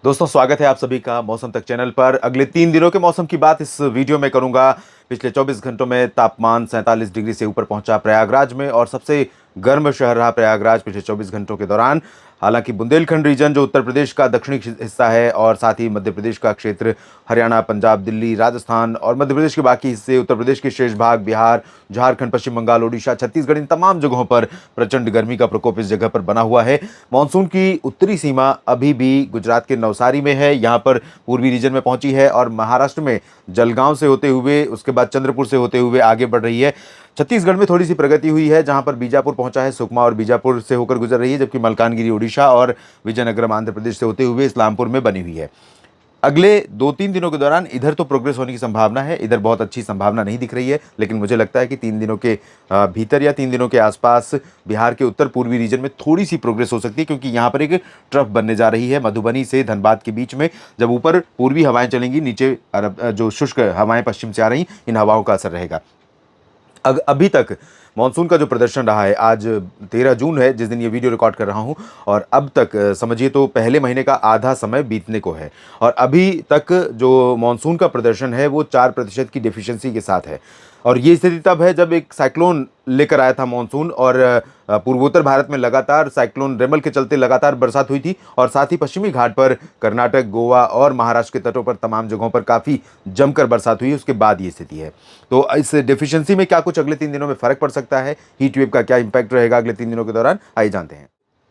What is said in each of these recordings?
दोस्तों, स्वागत है आप सभी का मौसम तक चैनल पर। अगले 3 दिनों के मौसम की बात इस वीडियो में करूंगा। पिछले 24 घंटों में तापमान 47 डिग्री से ऊपर पहुंचा प्रयागराज में, और सबसे गर्म शहर रहा प्रयागराज पिछले 24 घंटों के दौरान। हालांकि बुंदेलखंड रीजन जो उत्तर प्रदेश का दक्षिणी हिस्सा है, और साथ ही मध्य प्रदेश का क्षेत्र, हरियाणा, पंजाब, दिल्ली, राजस्थान और मध्य प्रदेश के बाकी हिस्से, उत्तर प्रदेश के शेष भाग, बिहार, झारखंड, पश्चिम बंगाल, ओडिशा, छत्तीसगढ़, इन तमाम जगहों पर प्रचंड गर्मी का प्रकोप इस जगह पर बना हुआ है। मानसून की उत्तरी सीमा अभी भी गुजरात के नवसारी में है, यहाँ पर पूर्वी रीजन में पहुंची है, और महाराष्ट्र में जलगांव से होते हुए, उसके बाद चंद्रपुर से होते हुए आगे बढ़ रही है। छत्तीसगढ़ में थोड़ी सी प्रगति हुई है, जहां पर बीजापुर पहुंचा है, सुकमा और बीजापुर से होकर गुजर रही है, जबकि मलकानगिरी ओडिशा और विजयनगरम आंध्र प्रदेश से होते हुए इस्लामपुर में बनी हुई है। अगले 2-3 दिनों के दौरान इधर तो प्रोग्रेस होने की संभावना है, इधर बहुत अच्छी संभावना नहीं दिख रही है, लेकिन मुझे लगता है कि 3 दिनों के भीतर या 3 दिनों के आसपास बिहार के उत्तर पूर्वी रीजन में थोड़ी सी प्रोग्रेस हो सकती है, क्योंकि यहाँ पर एक ट्रफ बनने जा रही है मधुबनी से धनबाद के बीच में। जब ऊपर पूर्वी हवाएं चलेंगी, नीचे अरब जो शुष्क हवाएं पश्चिम से आ रही, इन हवाओं का असर रहेगा। अभी तक मानसून का जो प्रदर्शन रहा है, आज 13 जून है जिस दिन ये वीडियो रिकॉर्ड कर रहा हूँ, और अब तक समझिए तो पहले महीने का आधा समय बीतने को है, और अभी तक जो मानसून का प्रदर्शन है वो 4% की डेफिशिएंसी के साथ है। और ये स्थिति तब है जब एक साइक्लोन लेकर आया था मानसून, और पूर्वोत्तर भारत में लगातार साइक्लोन रेमल के चलते लगातार बरसात हुई थी, और साथ ही पश्चिमी घाट पर कर्नाटक, गोवा और महाराष्ट्र के तटों पर तमाम जगहों पर काफ़ी जमकर बरसात हुई। उसके बाद ये स्थिति है। तो इस डेफिशिएंसी में क्या कुछ अगले 3 दिनों में फर्क पड़ सकता है, हीट वेव का क्या इंपैक्ट रहेगा अगले 3 दिनों के दौरान, आइए जानते हैं।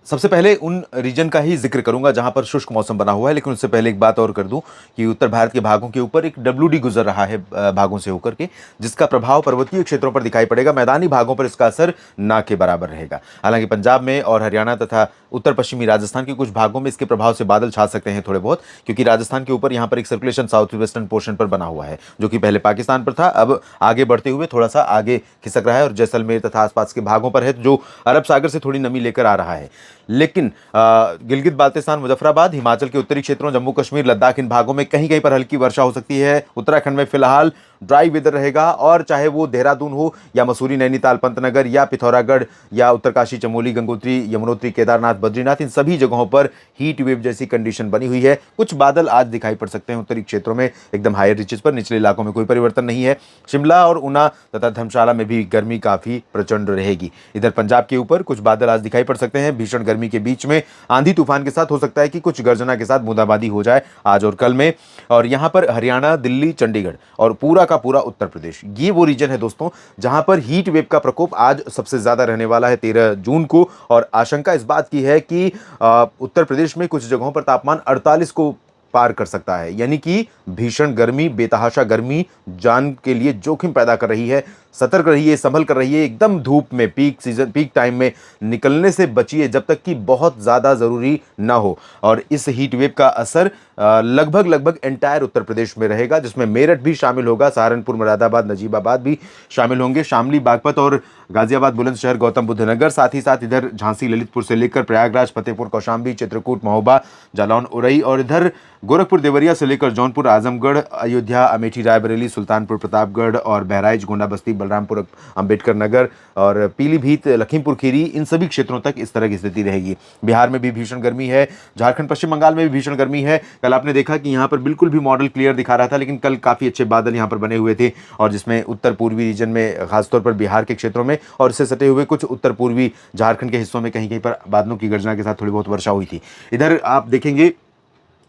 सबसे पहले उन रीजन का ही जिक्र करूंगा जहां पर शुष्क मौसम बना हुआ है, लेकिन उससे पहले एक बात और कर दूं कि उत्तर भारत के भागों के ऊपर एक डब्ल्यूडी गुजर रहा है, भागों से होकर के, जिसका प्रभाव पर्वतीय क्षेत्रों पर दिखाई पड़ेगा। मैदानी भागों पर इसका असर ना के बराबर रहेगा। हालांकि पंजाब में और हरियाणा तथा उत्तर पश्चिमी राजस्थान के कुछ भागों में इसके प्रभाव से बादल छा सकते हैं थोड़े बहुत, क्योंकि राजस्थान के ऊपर यहाँ पर एक सर्कुलेशन साउथ वेस्टर्न पोर्शन पर बना हुआ है, जो कि पहले पाकिस्तान पर था, अब आगे बढ़ते हुए थोड़ा सा आगे खिसक रहा है और जैसलमेर तथा आसपास के भागों पर है, जो अरब सागर से थोड़ी नमी लेकर आ रहा है। लेकिन गिलगित बाल्टिस्तान, मुजफ्फराबाद, हिमाचल के उत्तरी क्षेत्रों, जम्मू कश्मीर, लद्दाख, इन भागों में कहीं कहीं पर हल्की वर्षा हो सकती है। उत्तराखंड में फिलहाल ड्राई वेदर रहेगा, और चाहे वो देहरादून हो या मसूरी, नैनीताल, पंतनगर या पिथौरागढ़ या उत्तरकाशी, चमोली, गंगोत्री, यमुनोत्री, केदारनाथ, बद्रीनाथ, इन सभी जगहों पर हीट वेव जैसी कंडीशन बनी हुई है। कुछ बादल आज दिखाई पड़ सकते हैं उत्तरी क्षेत्रों में, एकदम हायर रीचेस पर। निचले इलाकों में कोई परिवर्तन नहीं है। शिमला और ऊना तथा धर्मशाला में भी गर्मी काफी प्रचंड रहेगी। इधर पंजाब के ऊपर कुछ बादल आज दिखाई पड़ सकते हैं। भीषण गर्मी के बीच में आंधी तूफान के साथ हो सकता है कि कुछ गर्जना के साथ बूंदाबांदी हो जाए आज और कल में। और यहाँ पर हरियाणा, दिल्ली, चंडीगढ़ और पूरा का पूरा उत्तर प्रदेश, ये वो रीजन है दोस्तों जहां पर हीट वेव का प्रकोप आज सबसे ज्यादा रहने वाला है 13 जून को। और आशंका इस बात की है कि उत्तर प्रदेश में कुछ जगहों पर तापमान 48 को पार कर सकता है, यानी कि भीषण गर्मी, बेतहाशा गर्मी जान के लिए जोखिम पैदा कर रही है। सतर्क रहिए, संभल कर रहिए। एकदम धूप में, पीक सीजन, पीक टाइम में निकलने से बचिए जब तक कि बहुत ज़्यादा ज़रूरी ना हो। और इस हीट वेव का असर लगभग एंटायर उत्तर प्रदेश में रहेगा, जिसमें मेरठ भी शामिल होगा, सहारनपुर, मुरादाबाद, नजीबाबाद भी शामिल होंगे, शामली, बागपत और गाजियाबाद, बुलंदशहर, गौतम बुद्ध नगर, साथ ही साथ इधर झांसी, ललितपुर से लेकर प्रयागराज, फतेहपुर, कौशाम्बी, चित्रकूट, महोबा, जालौन, उरई, और इधर गोरखपुर, देवरिया से लेकर जौनपुर, आजमगढ़, अयोध्या, अमेठी, रायबरेली, सुल्तानपुर, प्रतापगढ़ और बहराइच, गोंडा, बस्ती, बलरामपुर, अंबेडकर नगर और पीलीभीत, लखीमपुर खीरी, इन सभी क्षेत्रों तक इस तरह की स्थिति रहेगी। बिहार में भी भीषण गर्मी है, झारखंड, पश्चिम बंगाल में भी भीषण गर्मी है। कल आपने देखा कि यहाँ पर बिल्कुल भी मॉडल क्लियर दिखा रहा था, लेकिन कल काफ़ी अच्छे बादल यहाँ पर बने हुए थे, और जिसमें उत्तर पूर्वी रीजन में, खासतौर पर बिहार के क्षेत्रों में और इससे सटे हुए कुछ उत्तर पूर्वी झारखंड के हिस्सों में कहीं कहीं पर बादलों की गर्जना के साथ थोड़ी बहुत वर्षा हुई थी। इधर आप देखेंगे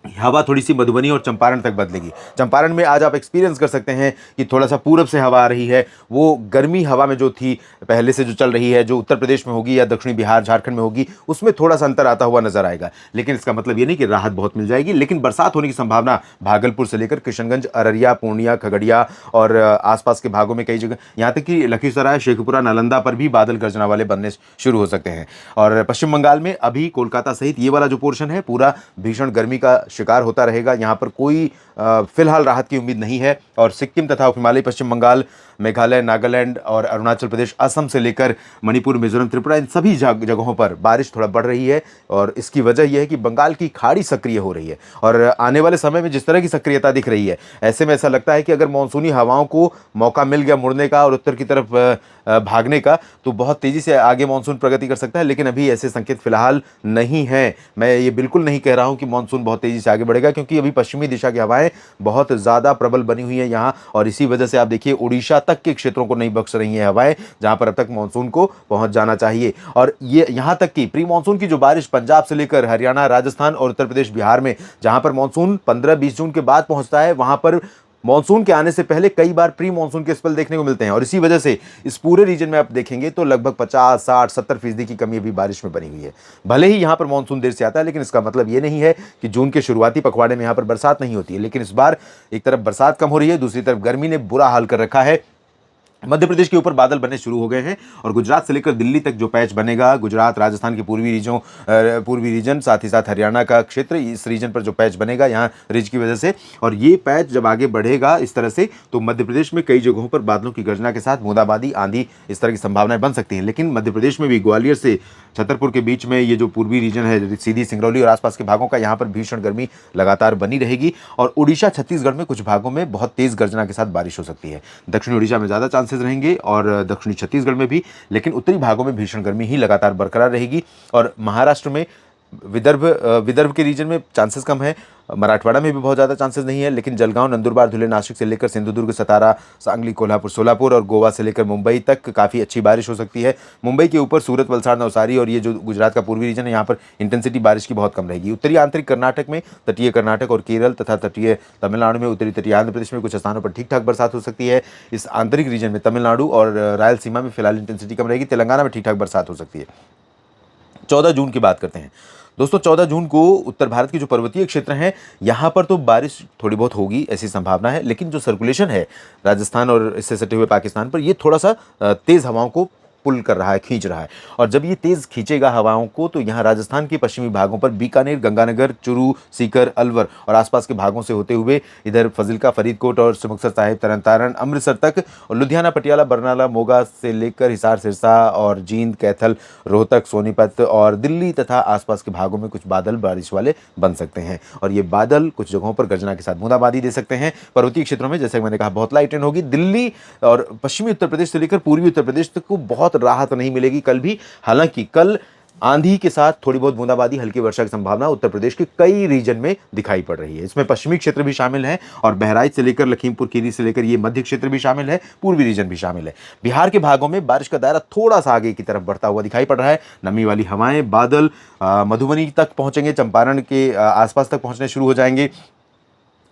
हवा थोड़ी सी मधुबनी और चंपारण तक बदलेगी। चंपारण में आज आप एक्सपीरियंस कर सकते हैं कि थोड़ा सा पूरब से हवा आ रही है। वो गर्मी हवा में जो थी पहले से जो चल रही है, जो उत्तर प्रदेश में होगी या दक्षिणी बिहार, झारखंड में होगी, उसमें थोड़ा सा अंतर आता हुआ नजर आएगा। लेकिन इसका मतलब ये नहीं कि राहत बहुत मिल जाएगी, लेकिन बरसात होने की संभावना भागलपुर से लेकर किशनगंज, अररिया, पूर्णिया, खगड़िया और आसपास के भागों में कई जगह, यहाँ तक कि लखीसराय, शेखपुरा, नालंदा पर भी बादल गर्जना वाले बनने शुरू हो सकते हैं। और पश्चिम बंगाल में अभी कोलकाता सहित ये वाला जो पोर्शन है पूरा भीषण गर्मी का शिकार होता रहेगा। यहाँ पर कोई फिलहाल राहत की उम्मीद नहीं है। और सिक्किम तथा हिमालय, पश्चिम बंगाल, मेघालय, नागालैंड और अरुणाचल प्रदेश, असम से लेकर मणिपुर, मिजोरम, त्रिपुरा, इन सभी जगहों पर बारिश थोड़ा बढ़ रही है। और इसकी वजह यह है कि बंगाल की खाड़ी सक्रिय हो रही है और आने वाले समय में जिस तरह की सक्रियता दिख रही है, ऐसे में ऐसा लगता है कि अगर मानसूनी हवाओं को मौका मिल गया मुड़ने का और उत्तर की तरफ भागने का, तो बहुत तेजी से आगे मानसून प्रगति कर सकता है। लेकिन अभी ऐसे संकेत फिलहाल नहीं है। मैं ये बिल्कुल नहीं कह रहा हूं कि मानसून बहुत तेजी से आगे बढ़ेगा, क्योंकि अभी पश्चिमी दिशा की हवाएं बहुत ज़्यादा प्रबल बनी हुई हैं यहाँ, और इसी वजह से आप देखिए उड़ीसा तक के क्षेत्रों को नहीं बख्श रही हैं हवाएं, जहां पर अब तक मानसून को पहुंच जाना चाहिए। और ये यहाँ तक कि प्री मानसून की जो बारिश पंजाब से लेकर हरियाणा, राजस्थान और उत्तर प्रदेश, बिहार में, जहां पर मानसून 15-20 जून के बाद पहुंचता है, वहां पर मानसून के आने से पहले कई बार प्री मानसून के स्पेल देखने को मिलते हैं। और इसी वजह से इस पूरे रीजन में आप देखेंगे तो लगभग 50, 60, 70% की कमी अभी बारिश में बनी हुई है। भले ही यहां पर मानसून देर से आता है, लेकिन इसका मतलब ये नहीं है कि जून के शुरुआती पखवाड़े में यहां पर बरसात नहीं होती है। लेकिन इस बार एक तरफ बरसात कम हो रही है, दूसरी तरफ गर्मी ने बुरा हाल कर रखा है। मध्य प्रदेश के ऊपर बादल बनने शुरू हो गए हैं और गुजरात से लेकर दिल्ली तक जो पैच बनेगा, गुजरात, राजस्थान के पूर्वी रीजन, साथ ही साथ हरियाणा का क्षेत्र, इस रीजन पर जो पैच बनेगा यहाँ रिज की वजह से, और ये पैच जब आगे बढ़ेगा इस तरह से, तो मध्य प्रदेश में कई जगहों पर बादलों की गर्जना के साथ बूंदाबांदी, आंधी, इस तरह की संभावनाएं बन सकती हैं। लेकिन मध्य प्रदेश में भी ग्वालियर से छतरपुर के बीच में ये जो पूर्वी रीजन है, सीधी, सिंगरौली और आसपास के भागों का, यहाँ पर भीषण गर्मी लगातार बनी रहेगी। और उड़ीसा, छत्तीसगढ़ में कुछ भागों में बहुत तेज गर्जना के साथ बारिश हो सकती है। दक्षिणी उड़ीसा में ज़्यादा चांसेस रहेंगे और दक्षिणी छत्तीसगढ़ में भी, लेकिन उत्तरी भागों में भीषण गर्मी ही लगातार बरकरार रहेगी। और महाराष्ट्र में विदर्भ के रीजन में चांसेस कम है, मराठवाड़ा में भी बहुत ज़्यादा चांसेस नहीं है, लेकिन जलगांव, नंदुरबार, धुले, नासिक से लेकर सिंधुदुर्ग, सतारा, सांगली, कोल्हापुर, सोलापुर और गोवा से लेकर मुंबई तक काफ़ी अच्छी बारिश हो सकती है। मुंबई के ऊपर सूरत, वलसाड़, नवसारी और ये जो गुजरात का पूर्वी रीजन है, यहाँ पर इंटेंसिटी बारिश की बहुत कम रहेगी। उत्तरी आंतरिक कर्नाटक में, तटीय कर्नाटक और केरल तथा तटीय तमिलनाडु में, उत्तरी तटीय आंध्र प्रदेश में कुछ स्थानों पर ठीक ठाक बरसात हो सकती है। इस आंतरिक रीजन में तमिलनाडु और रायलसीमा में फिलहाल इंटेंसिटी कम रहेगी। तेलंगाना में ठीक ठाक बरसात हो सकती है। 14 जून की बात करते हैं दोस्तों। 14 जून को उत्तर भारत के जो पर्वतीय क्षेत्र हैं, यहाँ पर तो बारिश थोड़ी बहुत होगी, ऐसी संभावना है। लेकिन जो सर्कुलेशन है राजस्थान और इससे सटे हुए पाकिस्तान पर, ये थोड़ा सा तेज़ हवाओं को पुल कर रहा है, खींच रहा है। और जब ये तेज़ खींचेगा हवाओं को, तो यहाँ राजस्थान के पश्चिमी भागों पर बीकानेर, गंगानगर, चुरू, सीकर, अलवर और आसपास के भागों से होते हुए इधर फजिल्का, फरीदकोट और मुक्तसर साहिब, तरन तारण, अमृतसर तक, और लुधियाना, पटियाला, बरनाला, मोगा से लेकर हिसार, सिरसा और जींद, कैथल, रोहतक, सोनीपत और दिल्ली तथा आसपास के भागों में कुछ बादल बारिश वाले बन सकते हैं। और ये बादल कुछ जगहों पर गर्जना के साथ बूंदाबांदी दे सकते हैं। पर्वतीय क्षेत्रों में, जैसे मैंने कहा, बहुत लाइट रेन होगी। दिल्ली और पश्चिमी उत्तर प्रदेश से लेकर पूर्वी उत्तर प्रदेश तक को बहुत राहत नहीं मिलेगी कल भी। हालांकि कल आंधी के साथ थोड़ी बहुत बूंदाबांदी, हल्की वर्षा की संभावना उत्तर प्रदेश के कई रीजन में दिखाई पड़ रही है। इसमें पश्चिमी क्षेत्र भी शामिल है और बहराइच से लेकर लखीमपुर खीरी से लेकर ये मध्य क्षेत्र भी शामिल है, पूर्वी रीजन भी शामिल है। बिहार के भागों में बारिश का दायरा थोड़ा सा आगे की तरफ बढ़ता हुआ दिखाई पड़ रहा है। नमी वाली हवाएं, बादल मधुबनी तक पहुंचेंगे, चंपारण के आसपास तक पहुंचने शुरू हो जाएंगे।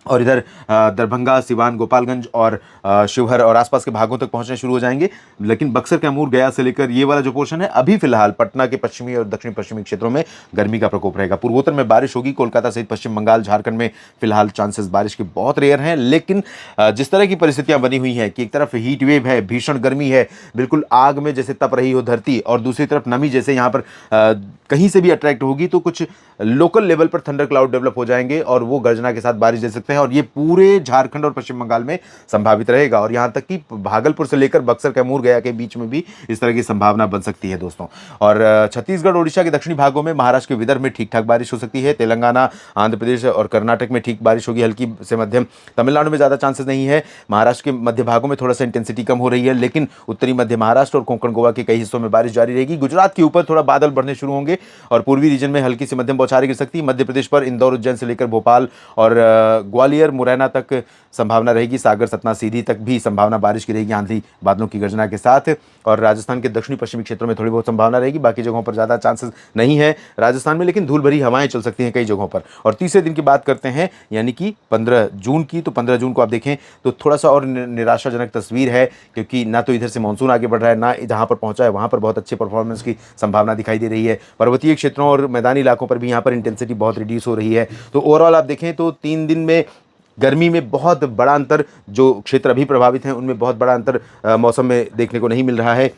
और इधर दरभंगा, सिवान, गोपालगंज और शिवहर और आसपास के भागों तक पहुंचने शुरू हो जाएंगे। लेकिन बक्सर, कैमूर, गया से लेकर ये वाला जो पोर्शन है, अभी फिलहाल पटना के पश्चिमी और दक्षिण पश्चिमी क्षेत्रों में गर्मी का प्रकोप रहेगा। पूर्वोत्तर में बारिश होगी, कोलकाता सहित पश्चिम बंगाल, झारखंड में फिलहाल चांसेस बारिश के बहुत रेयर हैं। लेकिन जिस तरह की परिस्थितियां बनी हुई हैं कि एक तरफ हीट वेव है, भीषण गर्मी है, बिल्कुल आग में जैसे तप रही हो धरती, और दूसरी तरफ नमी जैसे यहाँ पर कहीं से भी अट्रैक्ट होगी, तो कुछ लोकल लेवल पर थंडर क्लाउड डेवलप हो जाएंगे और वो गर्जना के साथ बारिश दे सकते हैं। और ये पूरे झारखंड और पश्चिम बंगाल में संभावित रहेगा, और यहाँ तक कि भागलपुर से लेकर बक्सर, कैमूर, गया के बीच में भी इस तरह की संभावना बन सकती है दोस्तों। और छत्तीसगढ़, ओडिशा के दक्षिणी भागों में, महाराष्ट्र के विदर्भ में ठीक ठाक बारिश हो सकती है। तेलंगाना, आंध्र प्रदेश और कर्नाटक में ठीक बारिश होगी, हल्की से मध्यम। तमिलनाडु में ज़्यादा चांसेस नहीं है। महाराष्ट्र के मध्य भागों में थोड़ा सा इंटेंसिटी कम हो रही है, लेकिन उत्तरी मध्य महाराष्ट्र और कोंकण, गोवा के कई हिस्सों में बारिश जारी रहेगी। गुजरात के ऊपर थोड़ा बादल बढ़ने शुरू होंगे और पूर्वी रीजन में हल्की से मध्यम बौछारें गिर सकती है। मध्य प्रदेश पर इंदौर, उज्जैन से लेकर भोपाल और ग्वालियर, मुरैना तक संभावना रहेगी। सागर, सतना, सीधी तक भी संभावना बारिश की रहेगी, आंधी बादलों की गर्जना के साथ। और राजस्थान के दक्षिणी पश्चिमी क्षेत्रों में थोड़ी बहुत संभावना रहेगी, बाकी जगहों पर ज़्यादा चांसेस नहीं है राजस्थान में, लेकिन धूल भरी हवाएं चल सकती हैं कई जगहों पर। और तीसरे दिन की बात करते हैं, यानी कि 15 जून की, तो 15 जून को आप देखें तो थोड़ा सा और निराशाजनक तस्वीर है, क्योंकि ना तो इधर से मानसून आगे बढ़ रहा है, ना जहाँ पर पहुंचा है वहाँ पर बहुत अच्छे परफॉर्मेंस की संभावना दिखाई दे रही है। पर्वतीय क्षेत्रों और मैदानी इलाकों पर भी यहाँ पर इंटेंसिटी बहुत रिड्यूस हो रही है। तो ओवरऑल आप देखें तो 3 दिन में गर्मी में बहुत बड़ा अंतर, जो क्षेत्र अभी प्रभावित हैं उनमें बहुत बड़ा अंतर मौसम में देखने को नहीं मिल रहा है।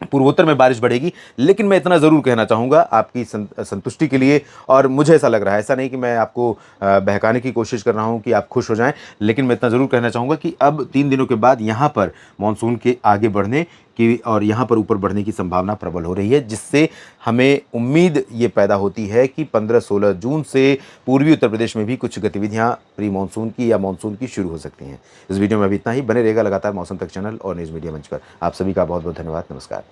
पूर्वोत्तर में बारिश बढ़ेगी। लेकिन मैं इतना ज़रूर कहना चाहूँगा आपकी संतुष्टि के लिए, और मुझे ऐसा लग रहा है, ऐसा नहीं कि मैं आपको बहकाने की कोशिश कर रहा हूँ कि आप खुश हो जाएँ, लेकिन मैं इतना ज़रूर कहना चाहूँगा कि अब 3 दिनों के बाद यहाँ पर मानसून के आगे बढ़ने की और यहाँ पर ऊपर बढ़ने की संभावना प्रबल हो रही है, जिससे हमें उम्मीद ये पैदा होती है कि 15-16 जून से पूर्वी उत्तर प्रदेश में भी कुछ गतिविधियाँ प्री मानसून की या मानसून की शुरू हो सकती हैं। इस वीडियो में अभी इतना ही। बने रहेगा लगातार मौसम तक चैनल और न्यूज़ मीडिया मंच पर। आप सभी का बहुत-बहुत धन्यवाद। नमस्कार।